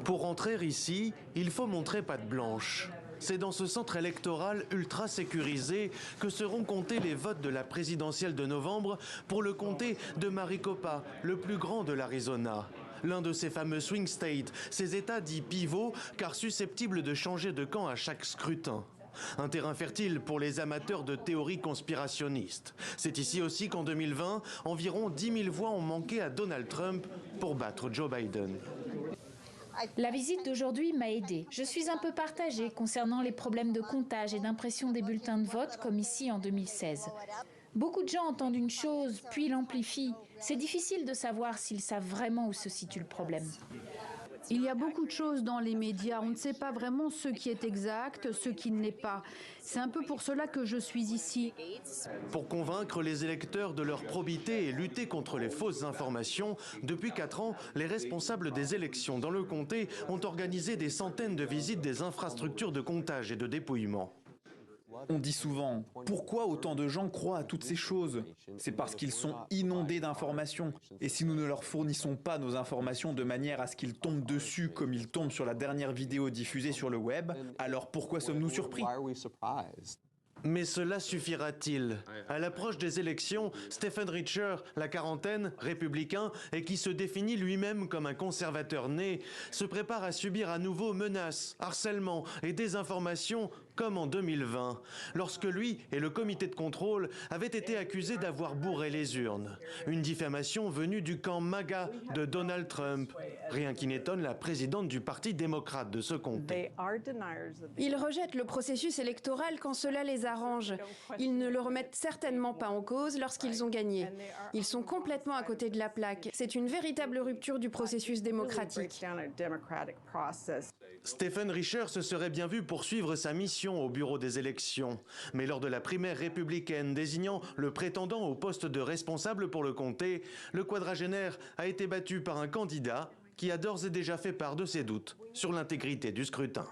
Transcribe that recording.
Pour entrer ici, il faut montrer patte blanche. C'est dans ce centre électoral ultra sécurisé que seront comptés les votes de la présidentielle de novembre pour le comté de Maricopa, le plus grand de l'Arizona. L'un de ces fameux swing states, ces États dits pivots car susceptibles de changer de camp à chaque scrutin. Un terrain fertile pour les amateurs de théories conspirationnistes. C'est ici aussi qu'en 2020, environ 10 000 voix ont manqué à Donald Trump pour battre Joe Biden. La visite d'aujourd'hui m'a aidée. Je suis un peu partagée concernant les problèmes de comptage et d'impression des bulletins de vote, comme ici en 2016. Beaucoup de gens entendent une chose, puis l'amplifient. C'est difficile de savoir s'ils savent vraiment où se situe le problème. Il y a beaucoup de choses dans les médias. On ne sait pas vraiment ce qui est exact, ce qui ne l'est pas. C'est un peu pour cela que je suis ici. Pour convaincre les électeurs de leur probité et lutter contre les fausses informations, depuis 4 ans, les responsables des élections dans le comté ont organisé des centaines de visites des infrastructures de comptage et de dépouillement. On dit souvent, pourquoi autant de gens croient à toutes ces choses? C'est parce qu'ils sont inondés d'informations. Et si nous ne leur fournissons pas nos informations de manière à ce qu'ils tombent dessus comme ils tombent sur la dernière vidéo diffusée sur le web, alors pourquoi sommes-nous surpris? Mais cela suffira-t-il? À l'approche des élections, Stephen Richer, la quarantaine, républicain, et qui se définit lui-même comme un conservateur né, se prépare à subir à nouveau menaces, harcèlements et désinformation comme en 2020, lorsque lui et le comité de contrôle avaient été accusés d'avoir bourré les urnes. Une diffamation venue du camp MAGA de Donald Trump, rien qui n'étonne la présidente du Parti démocrate de ce comté. Ils rejettent le processus électoral quand cela les arrange. Ils ne le remettent certainement pas en cause lorsqu'ils ont gagné. Ils sont complètement à côté de la plaque. C'est une véritable rupture du processus démocratique. Stephen Richer se serait bien vu poursuivre sa mission au bureau des élections. Mais lors de la primaire républicaine désignant le prétendant au poste de responsable pour le comté, le quadragénaire a été battu par un candidat qui a d'ores et déjà fait part de ses doutes sur l'intégrité du scrutin.